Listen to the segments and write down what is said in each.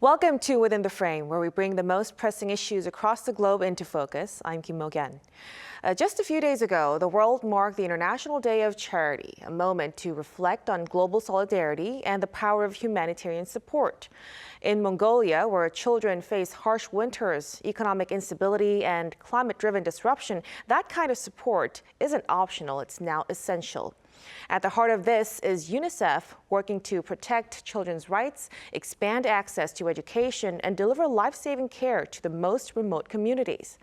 Welcome to Within the Frame, where we bring the most pressing issues across the globe into focus. I'm Kim Mok-yeon. Just a few days ago, the world marked the International Day of Charity, a moment to reflect on global solidarity and the power of humanitarian support. In Mongolia, where children face harsh winters, economic instability, and climate-driven disruption, that kind of support isn't optional, it's now essential. At the heart of this is UNICEF, working to protect children's rights, expand access to education, and deliver life-saving care to the most remote communities.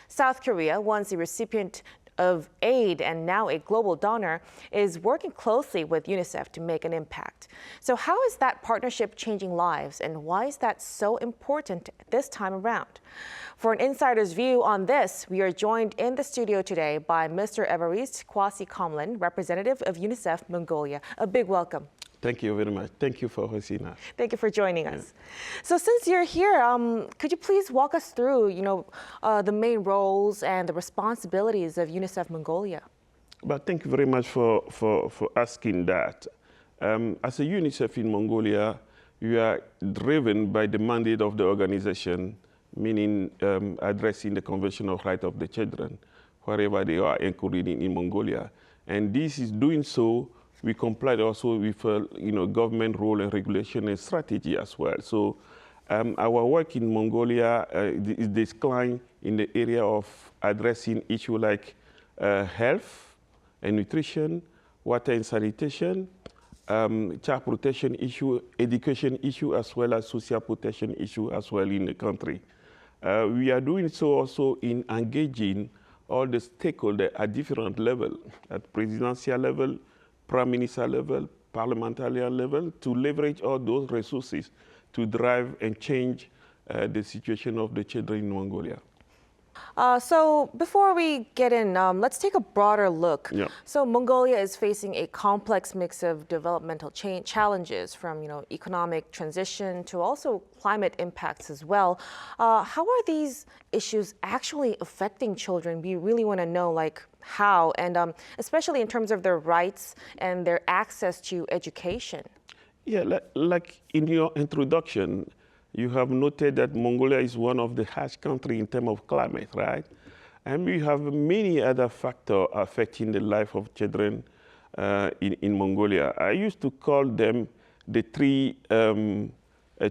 South Korea, once a recipient of aid and now a global donor, is working closely with UNICEF to make an impact. So how is that partnership changing lives, and why is that so important this time around? For an insider's view on this, we are joined in the studio today by Mr. Evariste Kouassi-Komlan, representative of UNICEF Mongolia. A big welcome. Thank you very much. Thank you for hosting us. Thank you for joining us. So since you're here, could you please walk us through, the main roles and the responsibilities of UNICEF Mongolia? But thank you very much for asking that. As a UNICEF in Mongolia, we are driven by the mandate of the organization, meaning addressing the Convention of Rights of the Children, wherever they are included in Mongolia. And this is doing so. We complied also with government role and regulation and strategy as well. So our work in Mongolia is declined in the area of addressing issues like health and nutrition, water and sanitation, child protection issue, education issue, as well as social protection issue as well in the country. We are doing so also in engaging all the stakeholders at different levels, at presidential level, Prime Minister level, parliamentarian level, to leverage all those resources to drive and change the situation of the children in Mongolia. So before we get in, let's take a broader look. Yeah. So Mongolia is facing a complex mix of developmental challenges, from economic transition to also climate impacts as well. How are these issues actually affecting children? We really want to know, how, and especially in terms of their rights and their access to education. Yeah, like in your introduction, you have noted that Mongolia is one of the harsh countries in terms of climate, right? And we have many other factors affecting the life of children in Mongolia. I used to call them the three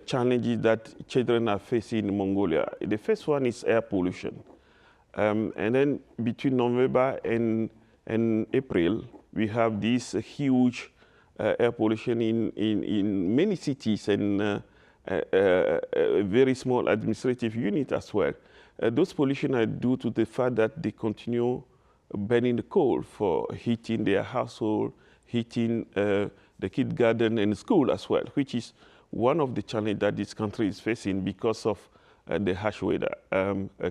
challenges that children are facing in Mongolia. The first one is air pollution. And then between November and April, we have this huge air pollution in many cities and a very small administrative unit as well. Those pollution are due to the fact that they continue burning the coal for heating their household, heating the kindergarten and school as well, which is one of the challenges that this country is facing because of the harsh weather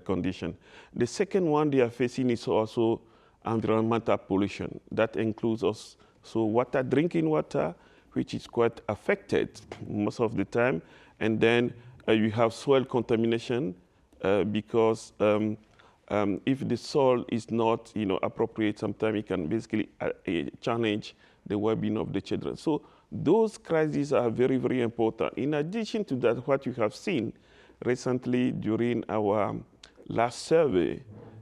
condition. The second one they are facing is also environmental pollution. That includes also drinking water, which is quite affected most of the time. And then you have soil contamination because if the soil is not appropriate, sometimes it can basically challenge the well-being of the children. So those crises are very, very important. In addition to that, what you have seen recently during our last survey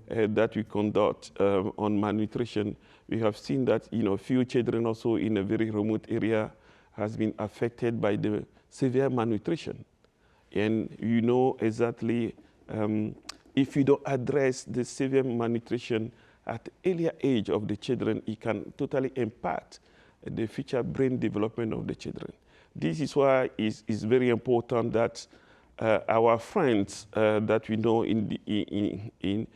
that we conduct on malnutrition, we have seen that few children also in a very remote area has been affected by the severe malnutrition. And you know exactly if you don't address the severe malnutrition at the earlier age of the children, it can totally impact the future brain development of the children. This is why it's very important that our friends that we know in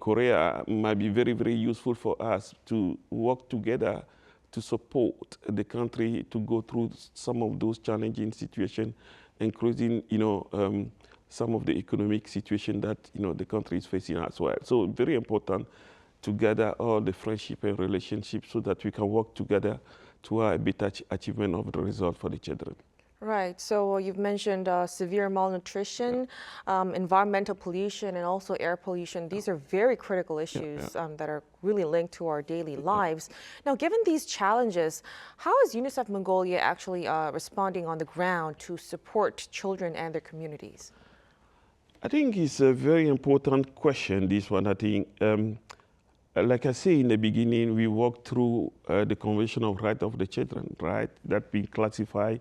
Korea might be very, very useful for us to work together to support the country to go through some of those challenging situations, including some of the economic situation that the country is facing as well. So very important to gather all the friendship and relationships so that we can work together to a better achievement of the result for the children. Right. So you've mentioned severe malnutrition, environmental pollution, and also air pollution. These are very critical issues that are really linked to our daily lives. Now, given these challenges, how is UNICEF Mongolia actually responding on the ground to support children and their communities? I think it's a very important question, this one. I think, like I say in the beginning, we walked through the Convention of Rights of the Children, right? That we classify.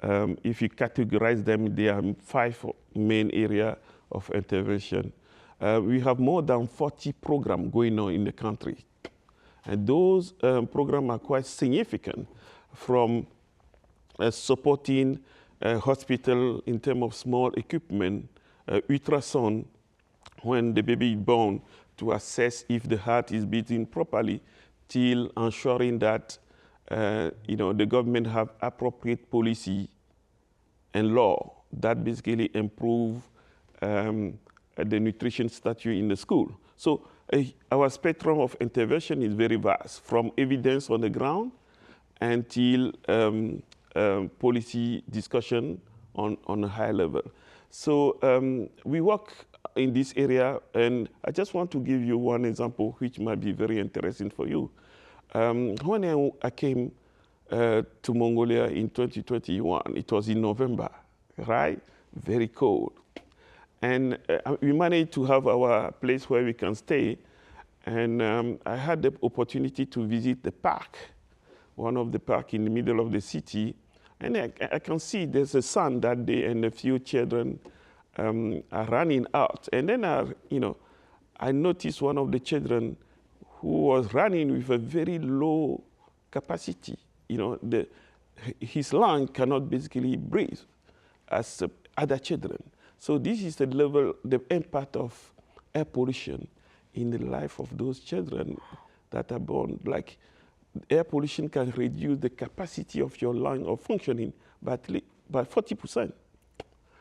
If you categorize them, there are 5 main areas of intervention. We have more than 40 programs going on in the country. And those programs are quite significant, from supporting a hospital in terms of small equipment, ultrasound when the baby is born to assess if the heart is beating properly, till ensuring that the government have appropriate policy and law that basically improve the nutrition status in the school. So our spectrum of intervention is very vast, from evidence on the ground until policy discussion on a high level. So we work in this area, and I just want to give you one example which might be very interesting for you. When I came to Mongolia in 2021, it was in November, right? Very cold. And we managed to have our place where we can stay. And I had the opportunity to visit the park, one of the parks in the middle of the city. And I can see there's a sun that day, and a few children are running out. And then, I noticed one of the children who was running with a very low capacity. His lung cannot basically breathe as other children. So this is the impact of air pollution in the life of those children that are born. Like, air pollution can reduce the capacity of your lung of functioning by 40%.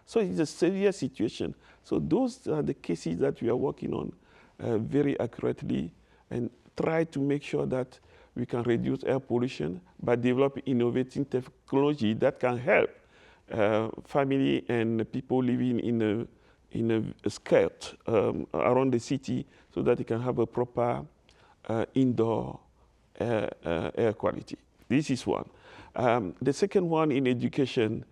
So it's a severe situation. So those are the cases that we are working on very accurately, and try to make sure that we can reduce air pollution by developing innovative technology that can help family and people living in a skirt around the city, so that they can have a proper indoor air quality. This is one. The second one, in education,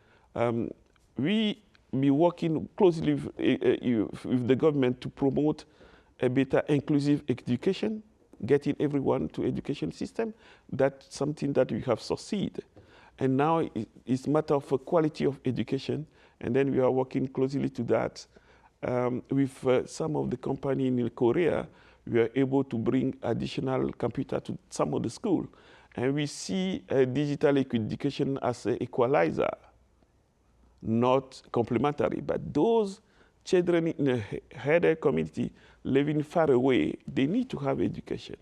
we be working closely with the government to promote a better inclusive education, getting everyone to education system. That's something that we have succeeded. And now it's a matter of quality of education. And then we are working closely to that. With some of the company in Korea, we are able to bring additional computer to some of the school. And we see digital education as an equalizer, not complementary. But those children in a header community living far away, they need to have education.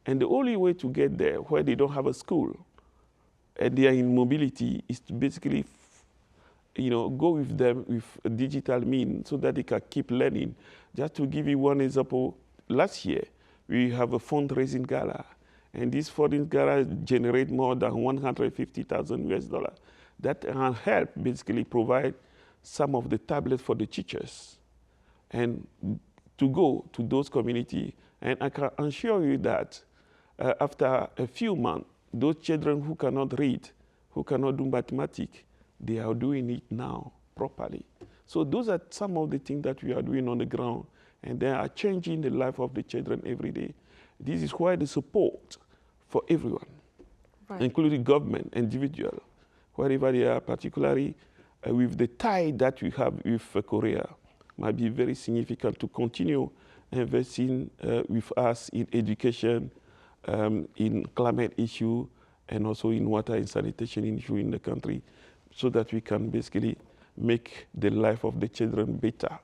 And the only way to get there, where they don't have a school, and they are in mobility, is to basically go with them with digital means, so that they can keep learning. Just to give you one example, last year, we have a fundraising gala. And this fundraising gala generate more than $150,000 that can help basically provide some of the tablets for the teachers, and to go to those communities. And I can assure you that after a few months, those children who cannot read, who cannot do mathematics, they are doing it now properly. So those are some of the things that we are doing on the ground, and they are changing the life of the children every day. This is why the support for everyone, right, including government, individual, wherever they are, particularly with the tie that we have with Korea, might be very significant to continue investing with us in education, in climate issue, and also in water and sanitation issue in the country, so that we can basically make the life of the children better,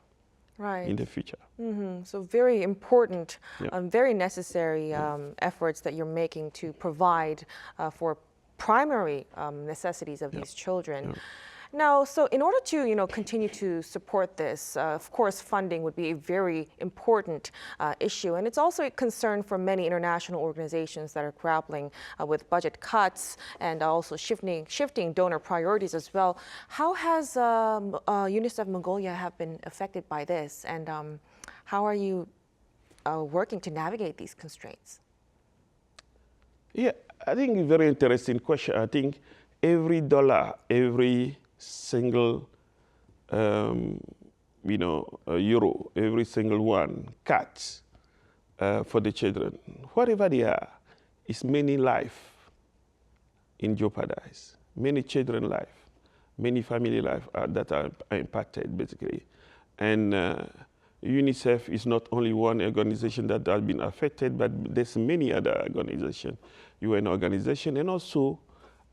right, in the future. Mm-hmm. So very important, very necessary efforts that you're making to provide for primary necessities of these children. Now, so in order to, continue to support this, of course, funding would be a very important issue. And it's also a concern for many international organizations that are grappling with budget cuts and also shifting donor priorities as well. How has UNICEF Mongolia have been affected by this? And how are you working to navigate these constraints? Yeah, I think it's a very interesting question. I think every dollar, every single euro, every single one cuts for the children, whatever they are, is many life in jeopardize, many children life, many family life that are impacted basically. And UNICEF is not only one organization that has been affected, but there's many other organizations, UN organizations, and also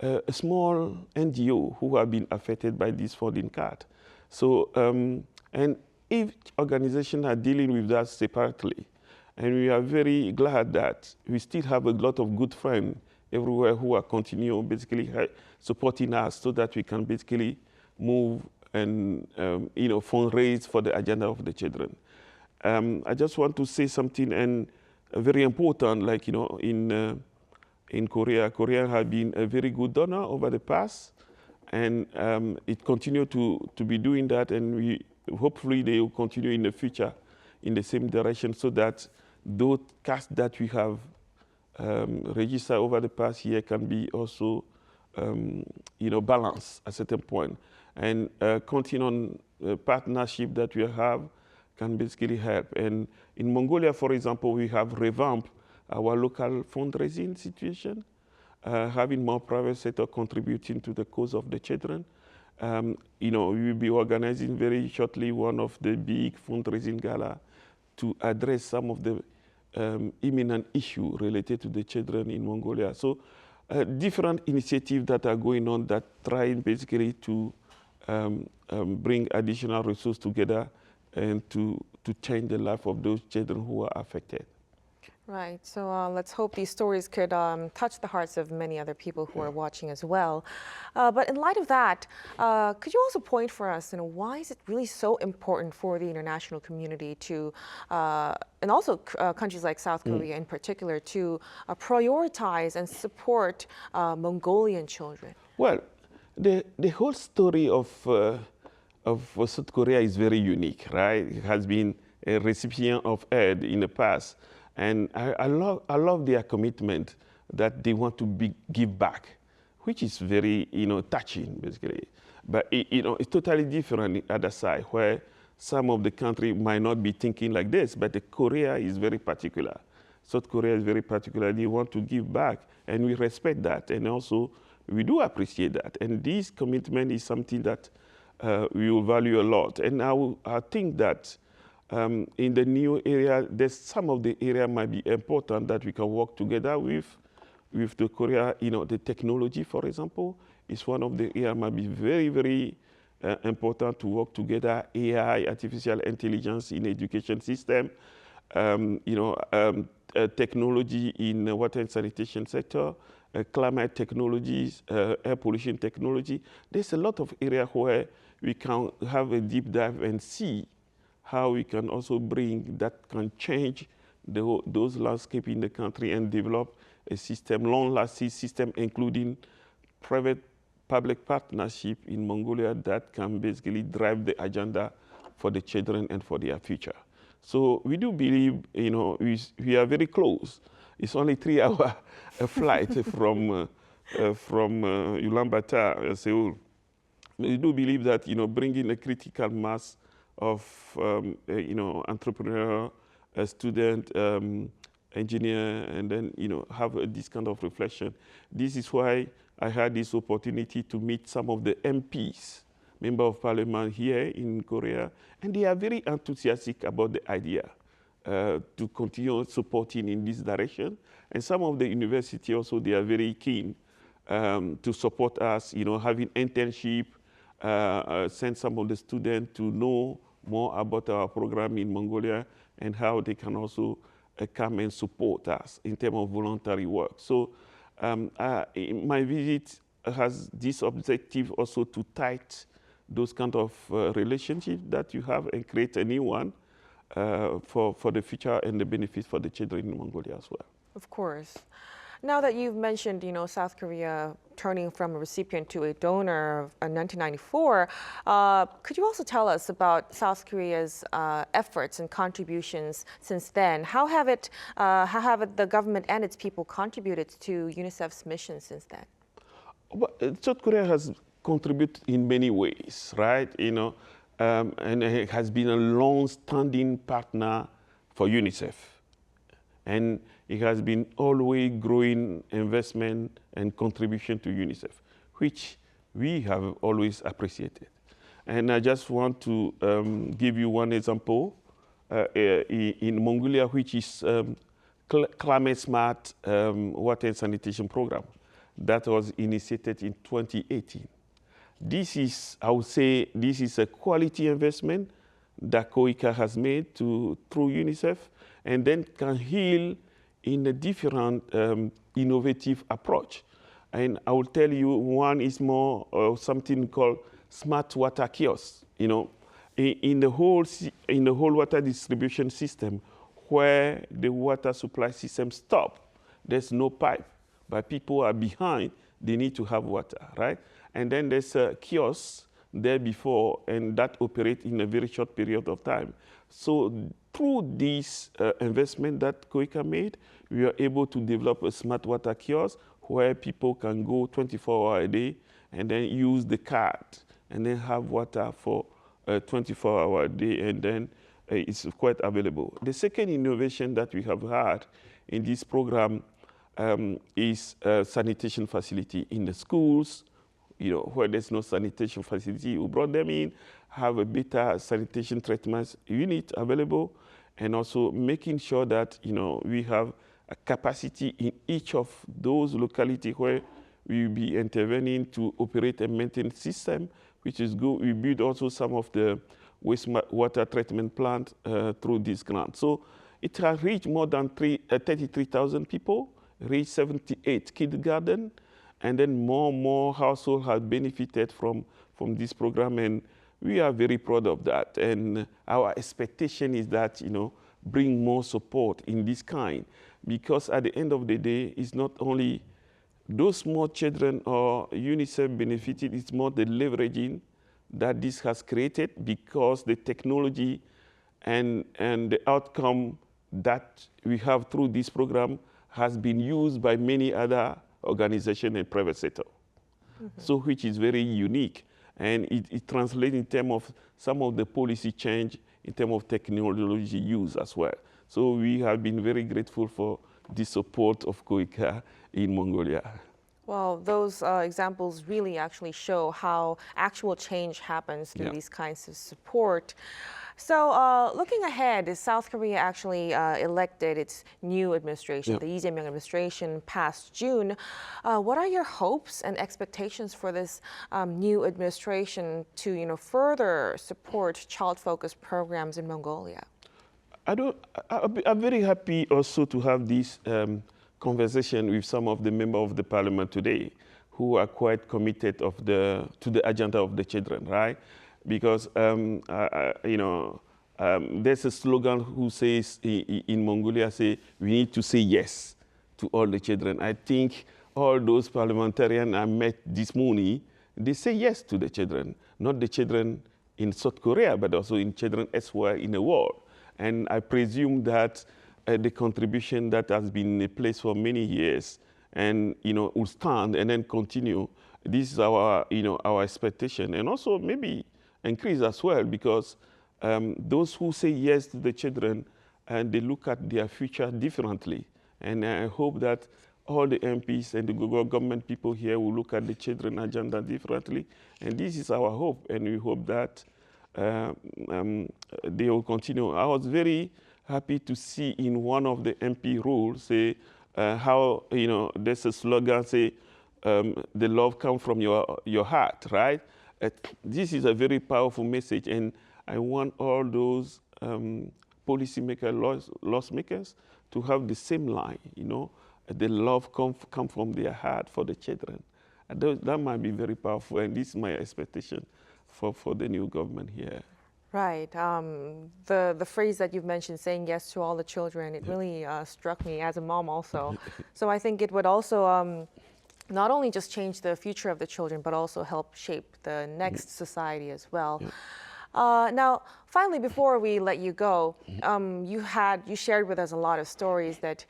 a small NGO who have been affected by this funding cut. So, and each organization are dealing with that separately. And we are very glad that we still have a lot of good friends everywhere who are continuing basically supporting us so that we can basically move and fundraise for the agenda of the children. I just want to say something and very important, like in Korea has been a very good donor over the past, and it continue to be doing that, and hopefully they will continue in the future in the same direction, so that those casts that we have registered over the past year can be also balanced at a certain point, and continue on partnership that we have can basically help. And in Mongolia, for example, we have revamped our local fundraising situation, having more private sector contributing to the cause of the children. We will be organizing very shortly one of the big fundraising gala to address some of the imminent issue related to the children in Mongolia. So different initiatives that are going on that trying basically to bring additional resources together and to change the life of those children who are affected. Right. So let's hope these stories could touch the hearts of many other people who are watching as well. But in light of that, could you also point for us, why is it really so important for the international community to, and also countries like South Korea in particular, to prioritize and support Mongolian children? Well, the whole story of South Korea is very unique, right? It has been a recipient of aid in the past. And I love their commitment that they want to give back, which is very, touching, basically. But, it's totally different on the other side, where some of the country might not be thinking like this, but Korea is very particular. South Korea is very particular. They want to give back, and we respect that. And also, we do appreciate that. And this commitment is something that we will value a lot. And I think that in the new area, there's some of the area might be important that we can work together with the Korea. The technology, for example, is one of the area might be very, very important to work together. AI, artificial intelligence in education system, technology in the water and sanitation sector, climate technologies, air pollution technology. There's a lot of area where we can have a deep dive and see how we can also bring that can change those landscape in the country and develop a system, long-lasting system, including private-public partnership in Mongolia that can basically drive the agenda for the children and for their future. So we do believe, we are very close. It's only 3 hour flight from Ulaanbaatar, Seoul. We do believe that, bringing a critical mass of entrepreneur, student, engineer, and then have this kind of reflection. This is why I had this opportunity to meet some of the MPs, Member of Parliament here in Korea, and they are very enthusiastic about the idea to continue supporting in this direction. And some of the university also, they are very keen to support us, having internship, send some of the students to know more about our program in Mongolia and how they can also come and support us in terms of voluntary work. So my visit has this objective also to tight those kind of relationships that you have and create a new one for the future and the benefit for the children in Mongolia as well. Of course. Now that you've mentioned, South Korea turning from a recipient to a donor in 1994, could you also tell us about South Korea's efforts and contributions since then? How have the government and its people contributed to UNICEF's mission since then? Well, South Korea has contributed in many ways, right? And it has been a long-standing partner for UNICEF. And it has been always growing investment and contribution to UNICEF, which we have always appreciated. And I just want to give you one example in Mongolia, which is climate smart water and sanitation program that was initiated in 2018. This is, I would say, this is a quality investment that KOICA has made through UNICEF, and then can heal in a different innovative approach. And I will tell you, one is more something called smart water kiosks. In the whole water distribution system, where the water supply system stops, there's no pipe, but people are behind, they need to have water, right? And then there's a kiosk there before, and that operates in a very short period of time. So through this investment that KOICA made, we are able to develop a smart water kiosk where people can go 24 hours a day and then use the card and then have water for 24 hours a day, and then it's quite available. The second innovation that we have had in this program is sanitation facility in the schools. Where there's no sanitation facility, we brought them in, have a better sanitation treatment unit available, and also making sure that, we have a capacity in each of those localities where we will be intervening to operate a maintenance system, which is good. We build also some of the wastewater treatment plant through this grant. So it has reached more than 33,000 people, reached 78 kindergarten, and then more households have benefited from this program, and we are very proud of that. And our expectation is that, bring more support in this kind, because at the end of the day, it's not only those small children or UNICEF benefited, it's more the leveraging that this has created, because the technology and the outcome that we have through this program has been used by many other organizations and private sector. So which is very unique. And it translates in terms of some of the policy change in terms of technology use as well. So we have been very grateful for the support of KOICA in Mongolia. Well, those examples really actually show how actual change happens through these kinds of support. So looking ahead, South Korea actually elected its new administration, the Lee Jae-myung administration, past June. What are your hopes and expectations for this new administration to further support child-focused programs in Mongolia? I'm very happy also to have this conversation with some of the members of the parliament today who are quite committed to the agenda of the children, right? Because there's a slogan who says in Mongolia, we need to say yes to all the children. I think all those parliamentarians I met this morning, they say yes to the children, not the children in South Korea, but also in children elsewhere in the world. And I presume that the contribution that has been in place for many years and will stand and then continue. This is our our expectation, and also maybe increase as well, because those who say yes to the children and they look at their future differently. And I hope that all the MPs and the government people here will look at the children agenda differently. And this is our hope, and we hope that they will continue. I was very happy to see in one of the MP rules how there's a slogan the love comes from your heart, right? This is a very powerful message, and I want all those policymakers, lawmakers to have the same line, the love come from their heart for the children. And that might be very powerful, and this is my expectation for the new government here. Right. The phrase that you've mentioned, saying yes to all the children, it really struck me as a mom also. So I think it would also not only just change the future of the children, but also help shape the next society as well. Now, finally, before we let you go, you shared with us a lot of stories that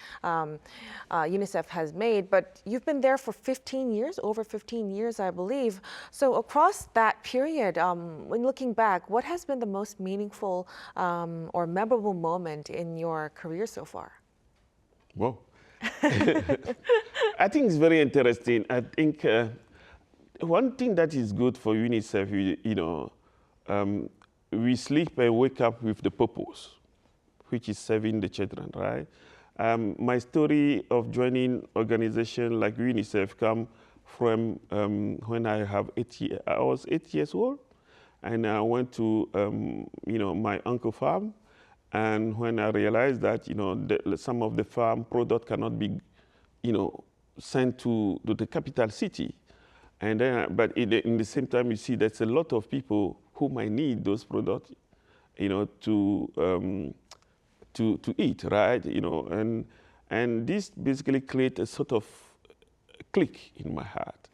UNICEF has made, but you've been there for 15 years, over 15 years, I believe. So across that period, when looking back, what has been the most meaningful or memorable moment in your career so far? Whoa. I think it's very interesting. I think one thing that is good for UNICEF, we sleep and wake up with the purpose, which is serving the children, right? My story of joining organization like UNICEF come from when I was 8 years old, and I went to my uncle's farm, and when I realized that some of the farm product cannot be sent to the capital city, and then but in the same time you see there's a lot of people who might need those products, to eat, right? And this basically create a sort of click in my heart,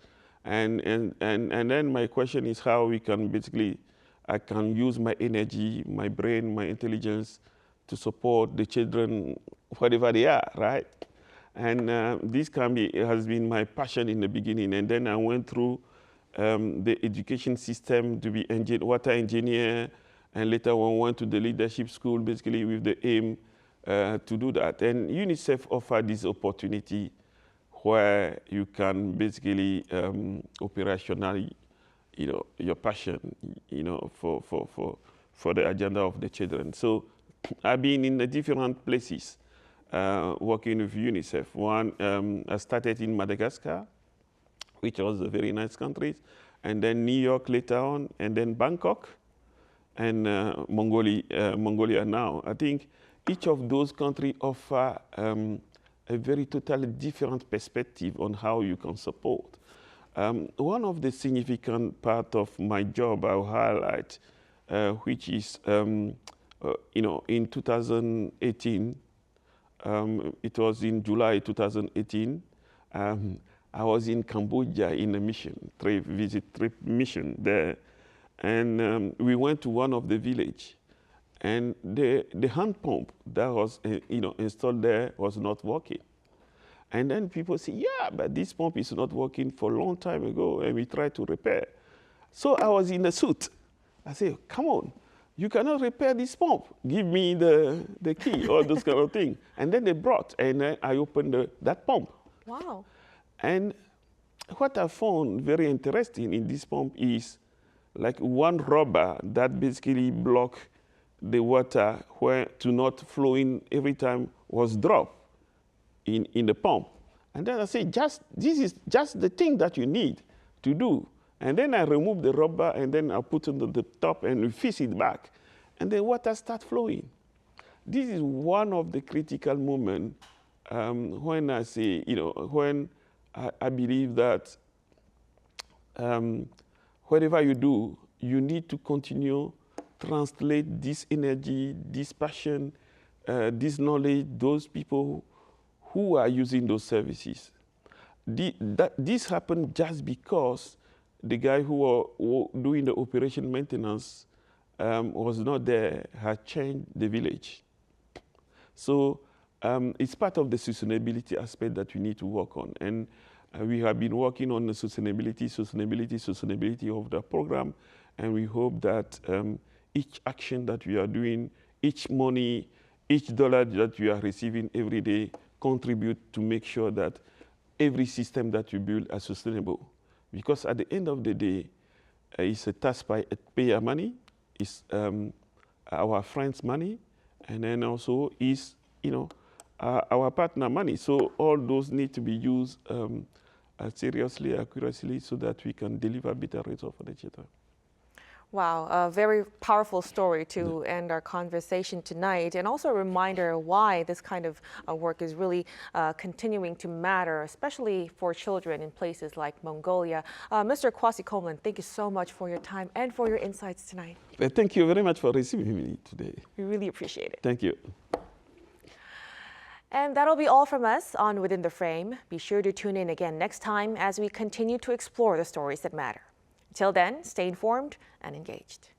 and then my question is how we can basically I can use my energy, my brain, my intelligence to support the children wherever they are, right? And this has been my passion in the beginning. And then I went through the education system to be water engineer, and later on went to the leadership school, basically with the aim to do that. And UNICEF offered this opportunity where you can basically operationally, your passion, for the agenda of the children. So I've been in the different places working with UNICEF. One, I started in Madagascar, which was a very nice country, and then New York later on, and then Bangkok, and Mongolia now. I think each of those countries offer a very totally different perspective on how you can support. One of the significant part of my job I'll highlight, which is, in 2018, it was in July 2018, I was in Cambodia in a mission, trip mission there. And we went to one of the village, and the hand pump that was installed there was not working. And then people say, yeah, but this pump is not working for a long time ago, and we tried to repair. So I was in a suit. I said, come on, you cannot repair this pump. Give me the key, or those kind of thing. And then they brought, and I opened that pump. Wow. And what I found very interesting in this pump is like one rubber that basically block the water where to not flow in every time was dropped in the pump. And then I said, this is just the thing that you need to do. And then I remove the rubber, and then I put it on the top and fix it back. And the water starts flowing. This is one of the critical moments when I say, when I believe that whatever you do, you need to continue translate this energy, this passion, this knowledge, those people who are using those services. This happened just because the guy who was doing the operation maintenance was not there, had changed the village. So it's part of the sustainability aspect that we need to work on. And we have been working on the sustainability of the program. And we hope that each action that we are doing, each money, each dollar that we are receiving every day contribute to make sure that every system that we build is sustainable. Because at the end of the day, it's a taxpayer money, it's our friends' money, and then also is our partner money. So all those need to be used seriously, accurately, so that we can deliver better results for the children. Wow, a very powerful story to end our conversation tonight, and also a reminder why this kind of work is really continuing to matter, especially for children in places like Mongolia. Mr. Kouassi-Komlan, thank you so much for your time and for your insights tonight. Thank you very much for receiving me today. We really appreciate it. Thank you. And that'll be all from us on Within the Frame. Be sure to tune in again next time as we continue to explore the stories that matter. Until then, stay informed and engaged.